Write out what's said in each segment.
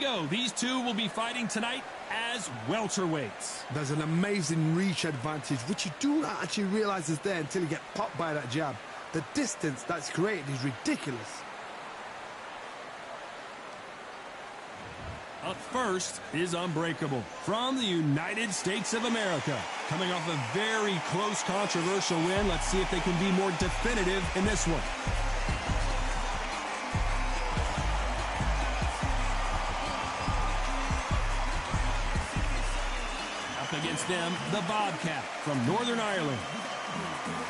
go. These two will be fighting tonight as welterweights. There's an amazing reach advantage, which you do not actually realize is there until you get popped by that jab. The distance that's created is ridiculous. Up first is Unbreakable from the United States of America. Coming off a very close, controversial win. Let's see if they can be more definitive in this one. Up against them, the Bobcat from Northern Ireland.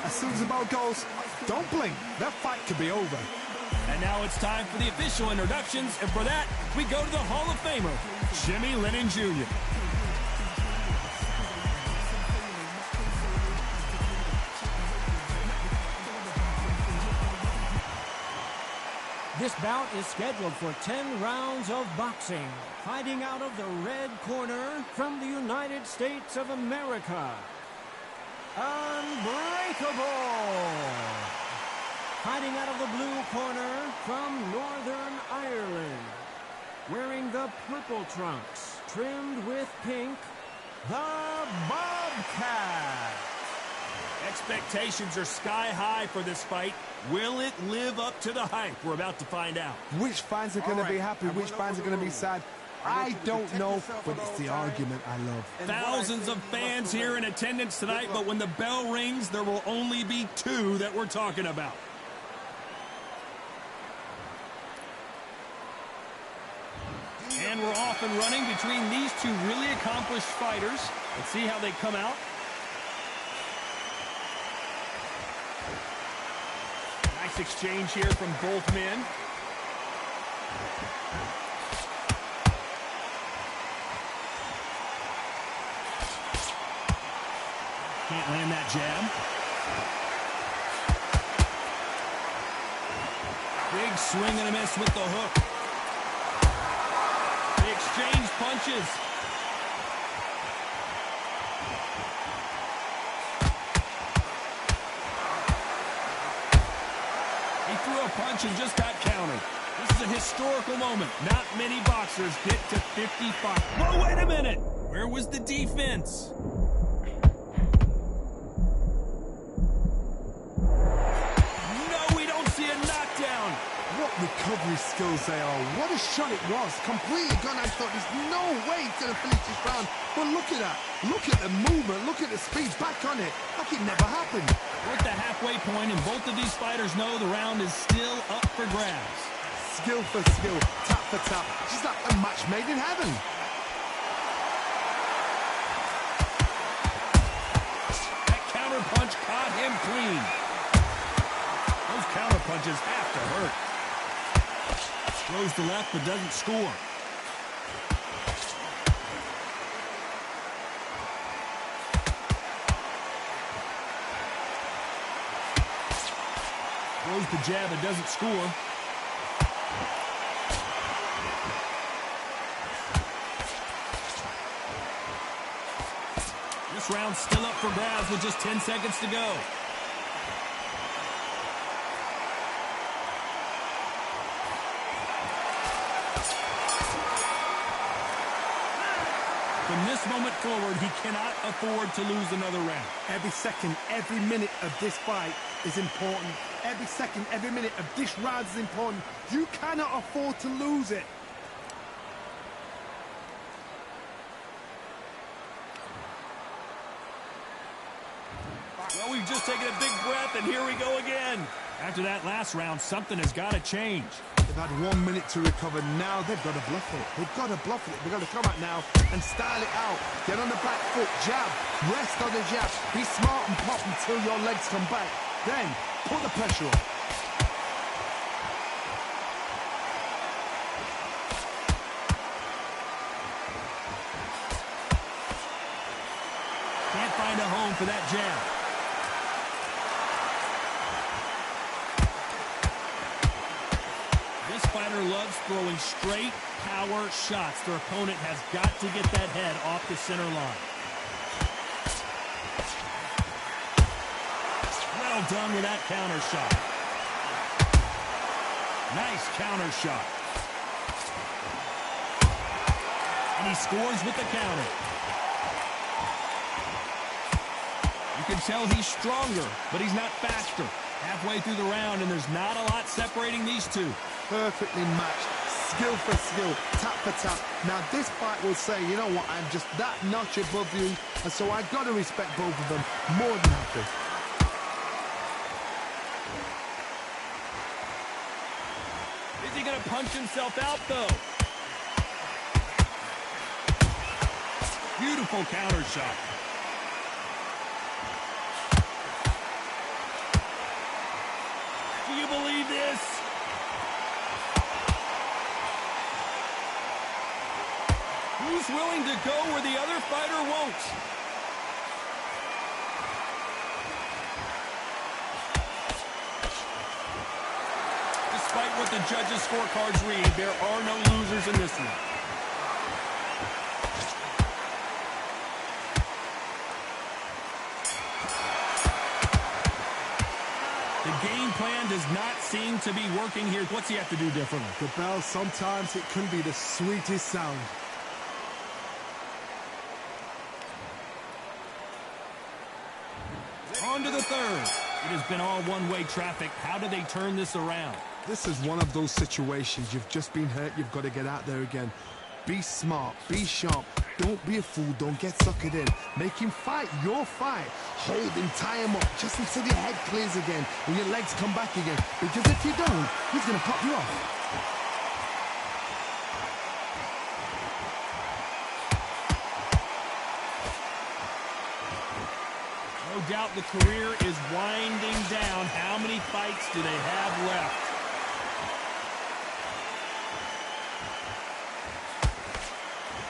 As soon as the ball goes, don't blink. That fight could be over. And now it's time for the official introductions, and for that, we go to the Hall of Famer, Jimmy Lennon Jr. This bout is scheduled for 10 rounds of boxing. Fighting out of the red corner from the United States of America, Unbreakable. Fighting out of the blue corner from Northern Ireland, wearing the purple trunks, trimmed with pink, the Bobcat. Expectations are sky high for this fight. Will it live up to the hype? We're about to find out. Which fans are going to be happy? Which fans are going to be sad? I don't know, but it's the argument I love. Thousands of fans here in attendance tonight, but when the bell rings, there will only be two that we're talking about. And we're off and running between these two really accomplished fighters. Let's see how they come out. Nice exchange here from both men. Can't land that jab. Big swing and a miss with the hook. They exchange punches. He threw a punch and just got countered. This is a historical moment. Not many boxers get to 55. Whoa, wait a minute. Where was the defense? What recovery skills they are. What a shot it was. Completely gone. I thought there's no way he's going to finish this round. But look at that. Look at the movement. Look at the speed. Back on it. Like it never happened. We're at the halfway point, and both of these fighters know the round is still up for grabs. Skill for skill. Tap for tap. Just like a match made in heaven. That counter punch caught him clean. Those counter punches have to hurt. Throws to left but doesn't score. Throws the jab and doesn't score. This round's still up for grabs with just 10 seconds to go. From this moment forward, he cannot afford to lose another round. Every second, every minute of this fight is important. Every second, every minute of this round is important. You cannot afford to lose it. Well, we've just taken a big breath, and here we go again. After that last round, something has got to change. They've had 1 minute to recover. Now they've got to bluff it. They've got to bluff it. They've got to come out now and style it out. Get on the back foot, jab, rest on the jab. Be smart and pop until your legs come back. Then put the pressure on. Can't find a home for that jab. This fighter loves throwing straight power shots. Their opponent has got to get that head off the center line. Well done with that counter shot. Nice counter shot. And he scores with the counter. You can tell he's stronger, but he's not faster. Halfway through the round, and there's not a lot separating these two. Perfectly matched, skill for skill, tap for tap. Now this fight will say, you know what, I'm just that notch above you, and so I got to respect both of them more than happy. Is he going to punch himself out, though? Beautiful counter shot. Do you believe this? Who's willing to go where the other fighter won't? Despite what the judges' scorecards read, there are no losers in this one. The game plan does not seem to be working here. What's he have to do differently? The bell, sometimes it can be the sweetest sound. On to the third. It has been all one-way traffic. How do they turn this around? This is one of those situations. You've just been hurt. You've got to get out there again. Be smart. Be sharp. Don't be a fool. Don't get suckered in. Make him fight your fight. Hold him, tie him up, just until your head clears again and your legs come back again. Because if you don't, he's going to pop you off. No doubt the career is winding down. How many fights do they have left?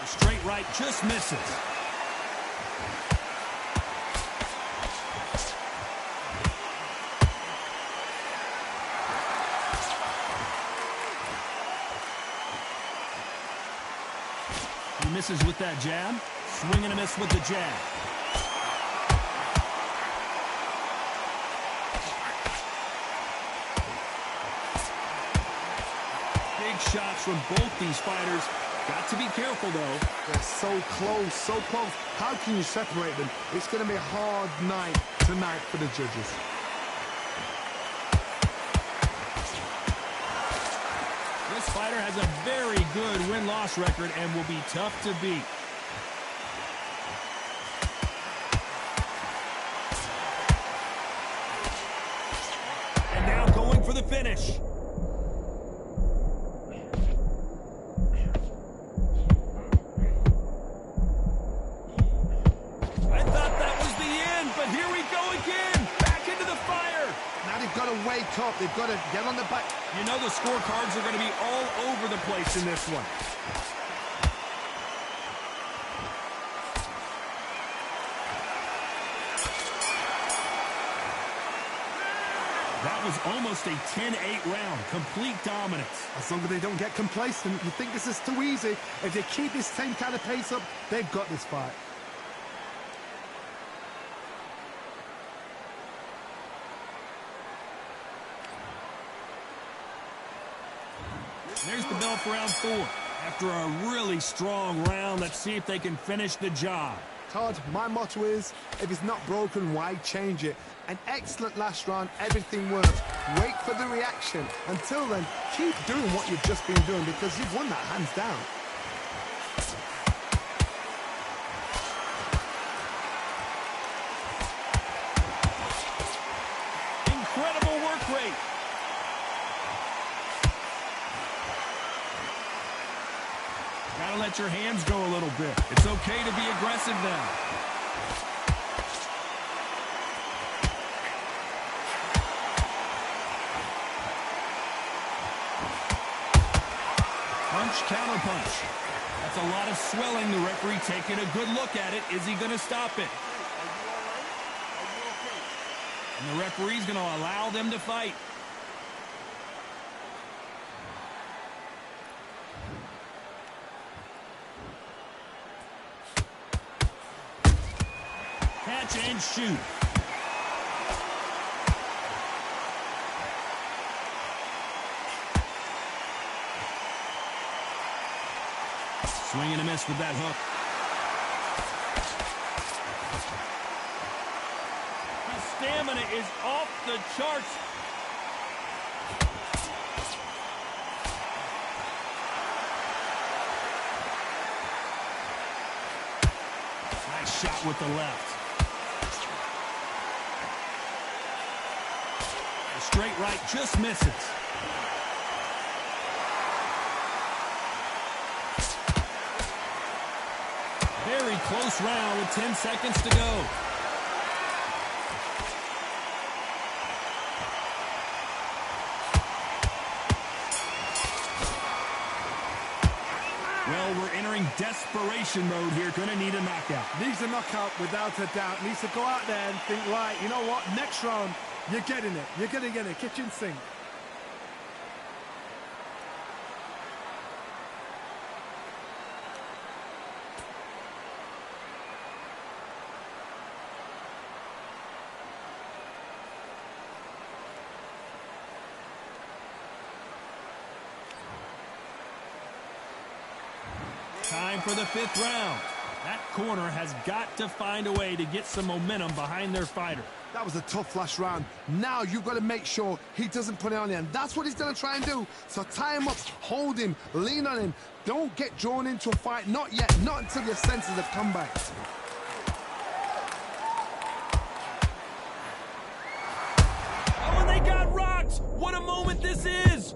The straight right just misses. He misses with that jab. Swing and a miss with the jab. Shots from both these fighters. Got to be careful, though. They're so close, so close. How can you separate them? It's going to be a hard night tonight for the judges. This fighter has a very good win-loss record and will be tough to beat. And now going for the finish. Wake up. They've got to get on the back. You know the scorecards are going to be all over the place in this one. That was almost a 10-8 round. Complete dominance. As long as they don't get complacent, you think this is too easy. If they keep this same kind of pace up, they've got this fight. There's the bell for round 4. After a really strong round, let's see if they can finish the job. Todd, my motto is, if it's not broken, why change it? An excellent last round, everything works. Wait for the reaction. Until then, keep doing what you've just been doing because you've won that hands down. Incredible work rate. Gotta let your hands go a little bit. It's okay to be aggressive now. Punch, counter punch. That's a lot of swelling. The referee taking a good look at it. Is he going to stop it? And the referee's going to allow them to fight. Catch and shoot. Swing and a miss with that hook. His stamina is off the charts. Nice shot with the left. The straight right just misses. Very close round with 10 seconds to go. Well, we're entering desperation mode here. Gonna need a knockout. Needs a knockout without a doubt. Needs to go out there and think, right, you know what? Next round, you're getting it. You're going to get it. Kitchen sink. Time for the 5th round. That corner has got to find a way to get some momentum behind their fighter. That was a tough last round. Now you've got to make sure he doesn't put it on him. That's what he's going to try and do. So tie him up, hold him, lean on him. Don't get drawn into a fight. Not yet. Not until your senses have come back. Oh, and they got rocked! What a moment this is!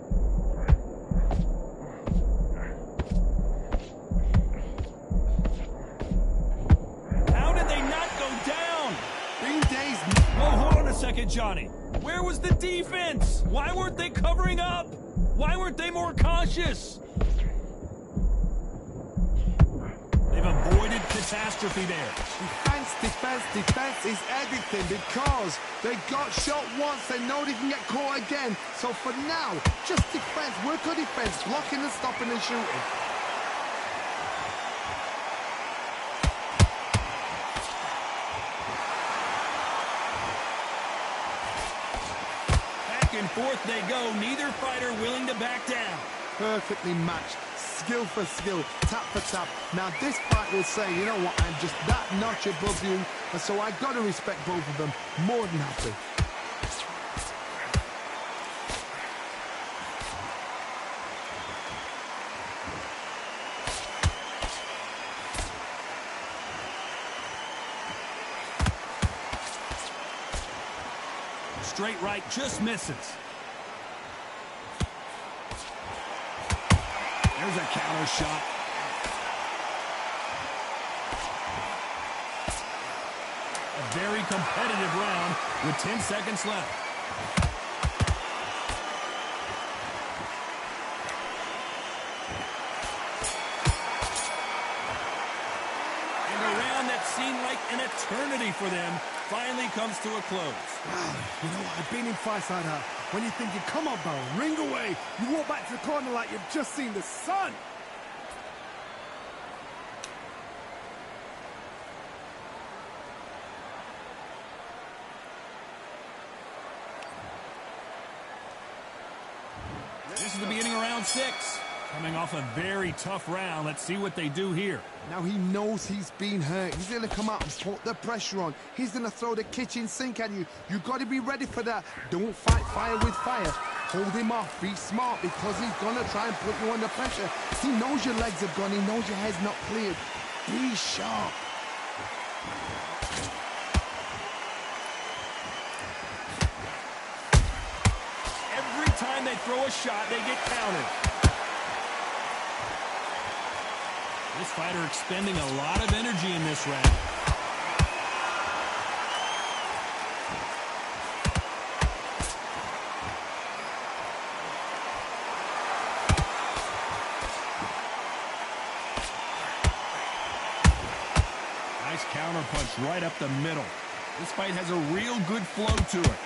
Second, Johnny. Where was the defense? Why weren't they covering up? Why weren't they more cautious? They've avoided catastrophe there. Defense, defense, defense is everything because they got shot once. They know they can get caught again. So for now, just defense. Work on defense. Blocking and stopping and shooting. And forth they go, neither fighter willing to back down. Perfectly matched, skill for skill, tap for tap. Now this fight will say, you know what, I'm just that notch above you, and so I got to respect both of them. More than happy. Straight right just misses. There's a counter shot. A very competitive round with 10 seconds left. And a round that seemed like an eternity for them finally comes to a close. Wow, you know what? I've been in fights like that. When you're thinking, come on, bro, ring away. You walk back to the corner like you've just seen the sun. This is the beginning of round 6. Coming off a very tough round. Let's see what they do here. Now he knows he's been hurt. He's going to come out and put the pressure on. He's going to throw the kitchen sink at you. You've got to be ready for that. Don't fight fire with fire. Hold him off. Be smart because he's going to try and put you under pressure. He knows your legs have gone. He knows your head's not cleared. Be sharp. Every time they throw a shot, they get countered. This fighter expending a lot of energy in this round. Nice counter punch right up the middle. This fight has a real good flow to it.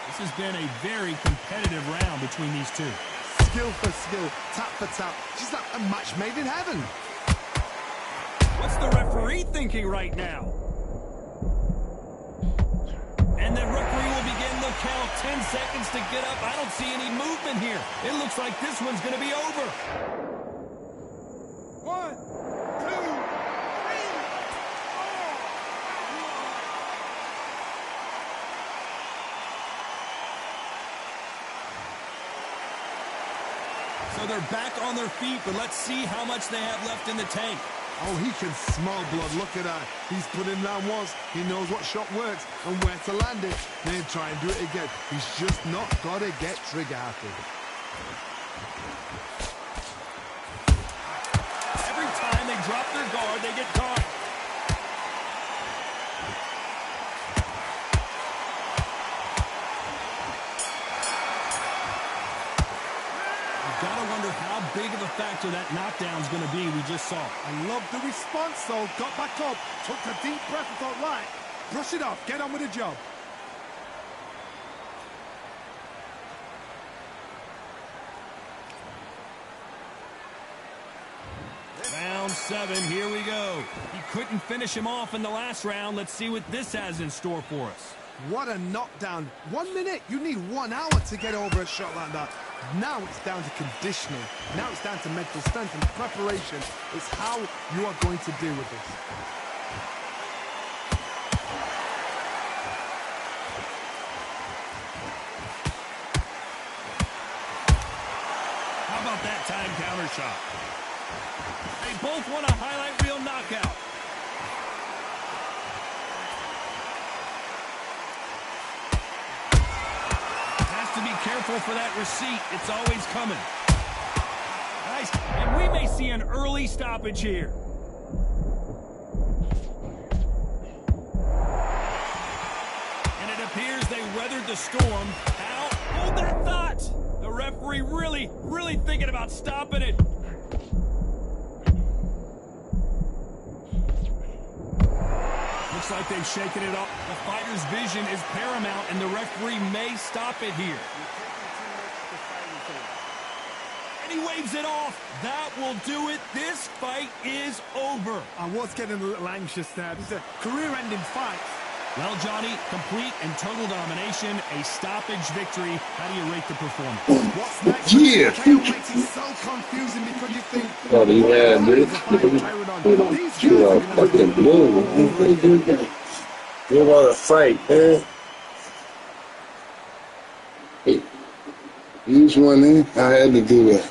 This has been a very competitive round between these two. Skill for skill, tap for tap. Just like a match made in heaven. What's the referee thinking right now? And the referee will begin the count. 10 seconds to get up. I don't see any movement here. It looks like this one's going to be over. 1, 2, 3, 4. So they're back on their feet, but let's see how much they have left in the tank. Oh, he can smell blood. Look at that. He's put in round once. He knows what shot works and where to land it. Then try and do it again. He's just not got to get trigger happy. Every time they drop their guard, they get caught. Gotta wonder how big of a factor that knockdown's gonna be we just saw. I love the response, though. Got back up, took a deep breath and thought, right, brush it off, get on with the job. Round 7, here we go. He couldn't finish him off in the last round. Let's see what this has in store for us. What a knockdown. 1 minute, you need 1 hour to get over a shot like that. Now it's down to conditioning. Now it's down to mental strength and preparation. It's how you are going to deal with this. How about that time counter shot? They both want a highlight reel knockout. To be careful for that receipt. It's always coming. Nice. And we may see an early stoppage here. And it appears they weathered the storm. How? Hold that thought. The referee really thinking about stopping it. Looks like they've shaken it up. The fighter's vision is paramount, and the referee may stop it here. And he waves it off. That will do it. This fight is over. I was getting a little anxious there. This is a career-ending fight. Well, Johnny, complete and total domination, a stoppage victory. How do you rate the performance? What's next? Yeah. Makes it so confusing because you think, Oh, yeah, dude. these You guys are are going to fucking blue. You want to fight, man? Hey, use one in. I had to do that.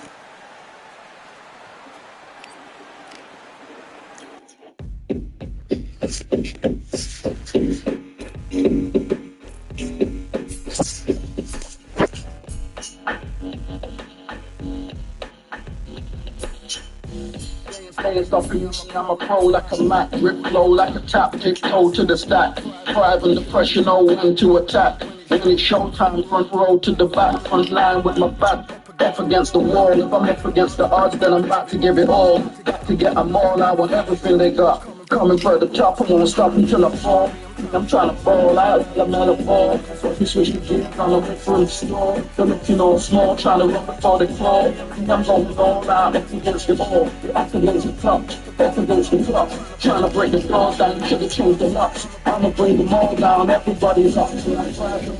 Hands off you, I'm a pro like a Mac, rip flow like a tap, take toe to the stack, thrive under pressure, no one to attack. When it's showtime, front row to the back, front line with my back up against the wall. If I'm up against the odds, then I'm about to give it all. Got to get them all, I want everything they got. Coming for the top, I won't stop until I fall. I'm trying to fall out, I'm not a ball. So if you switch the gear, I'm looking for the store. They're looking all small, trying to run before they fall. I'm going all out, up against the ball. Up against the clock, up against the clock. Trying to break the floors down, you should have changed the locks. I'ma bring them all down, everybody's up. So I'm trying to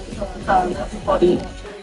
down, everybody.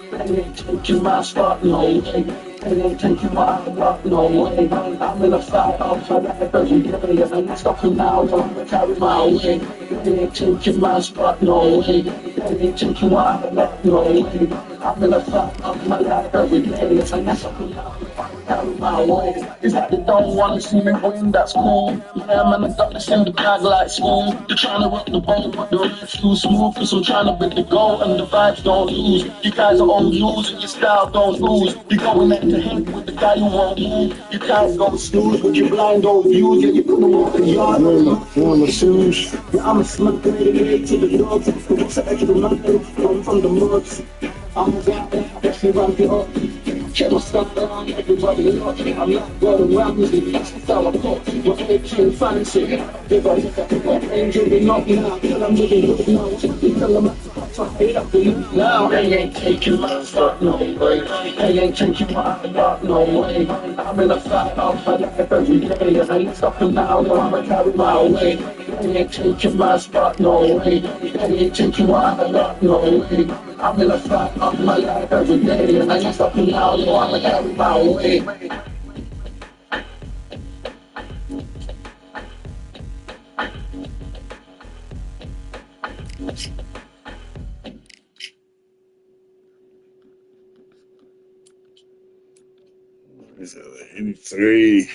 They ain't taking my spot, no way. They ain't taking my block, no way. I'm in a fight, I'll try to have every day. I ain't stopping now, I'm gonna carry my way. They ain't taking my spot, no way. They ain't taking my block, no way. I'm in a fight, I'll try to have every day. I ain't stopping now, I'm gonna carry my way. Is that they don't wanna see me win, that's cool. Yeah, man, I got this in the bag like school. They're trying to rock the ball, but the red's too smooth. Cause I'm trying to break the goal and the vibes don't lose. You guys are on lose and your style don't lose. You're going head to head with the guy you won't move. You guys go snooze, but you're blind don't views. Yeah, you put them on the yard. On the shoes. Yeah, I'm a smart grenade to the dogs. What's the extra money? I'm from the muds. I'm a guy that can run it up. Check my stuff down, everybody look. I'm not going around with the best style of pop. We're 18 fancy. If I look at the angel, they're not now. Tell them living good now. Tell them I'm hate up the loop now. They ain't taking my spot, no way. They ain't taking my spot, no way. I'm in a fight, I'll fight life every day. I ain't stopping now, no, I'ma carry my way. They ain't taking my spot, no way. They ain't taking my spot, no way. I'm in a flat of my life every day, and I just up and down, so I'ma carry my way. This is 83.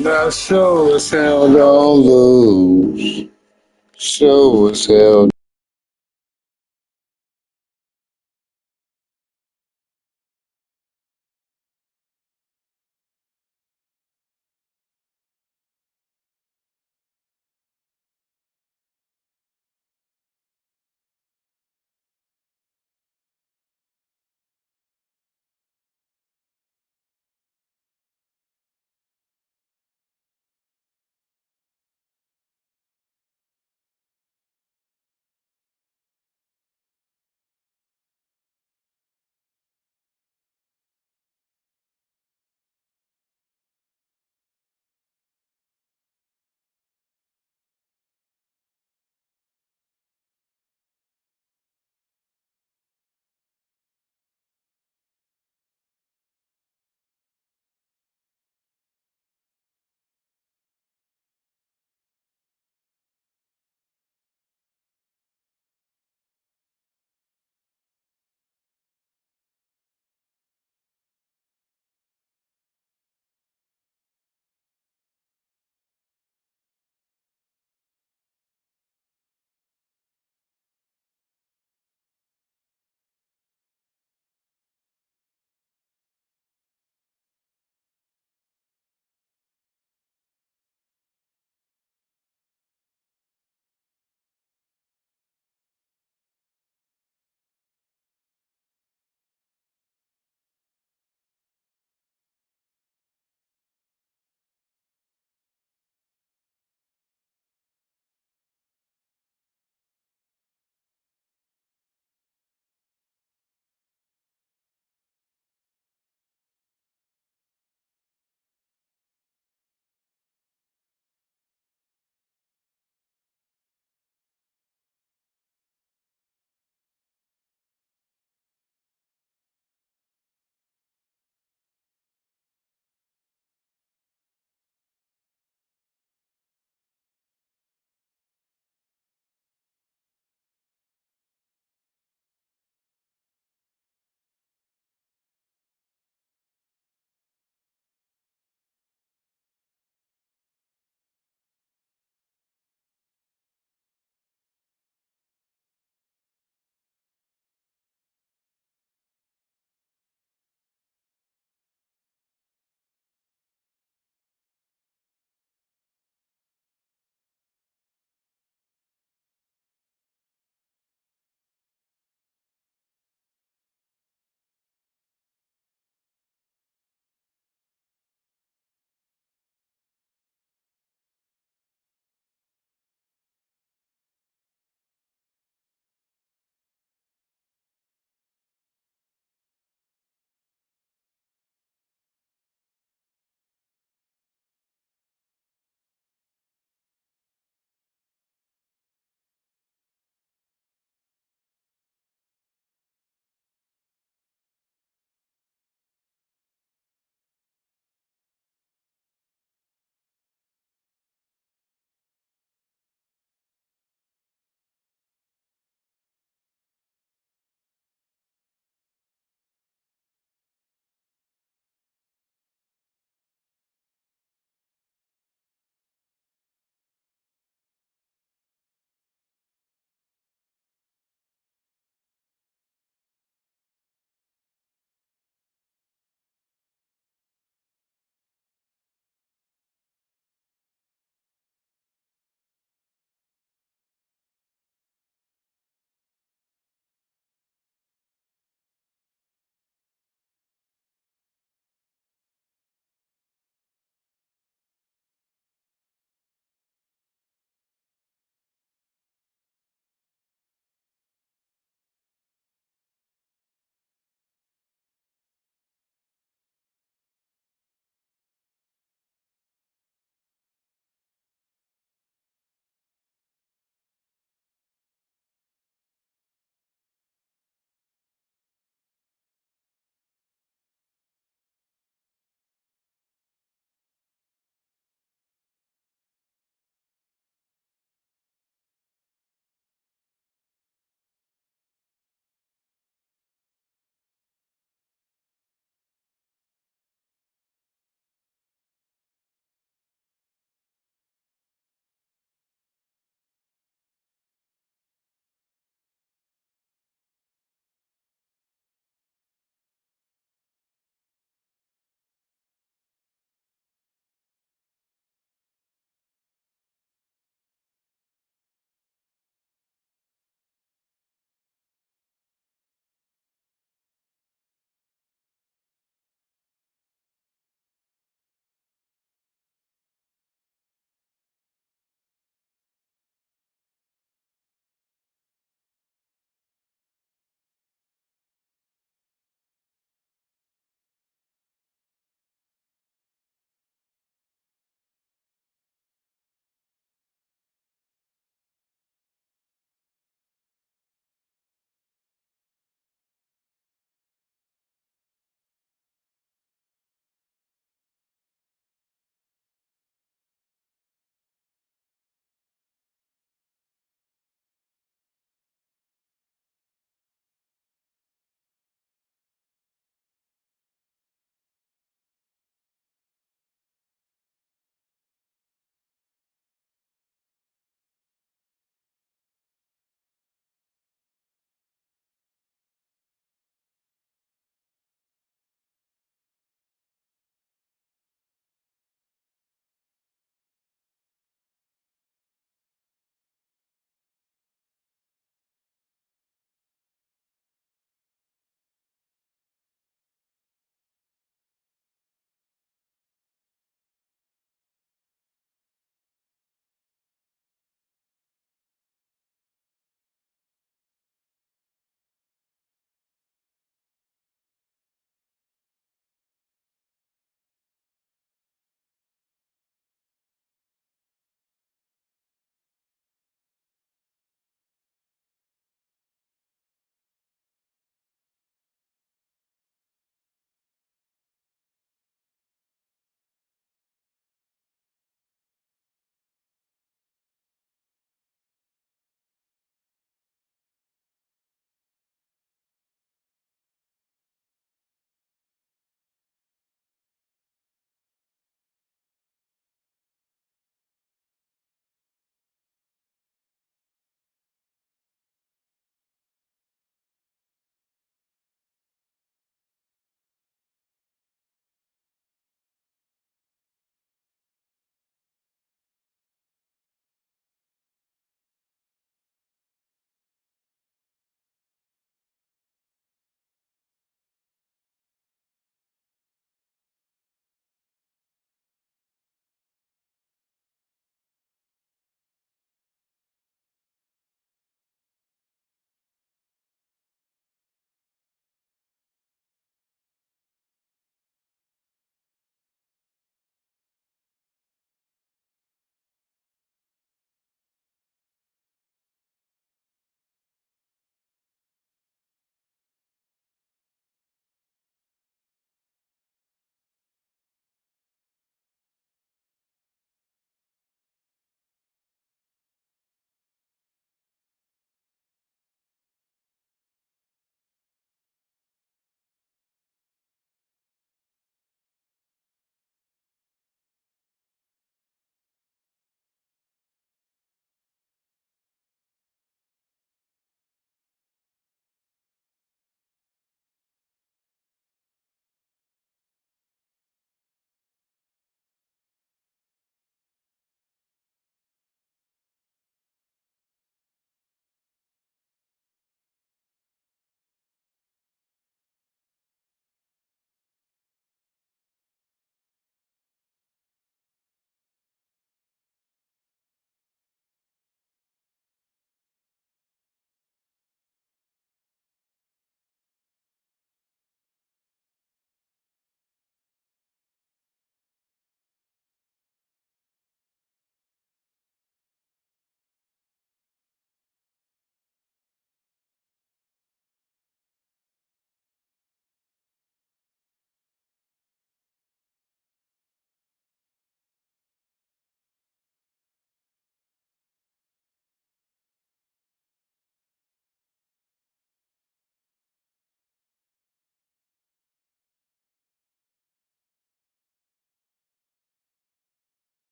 Now show us how don't lose. Show us how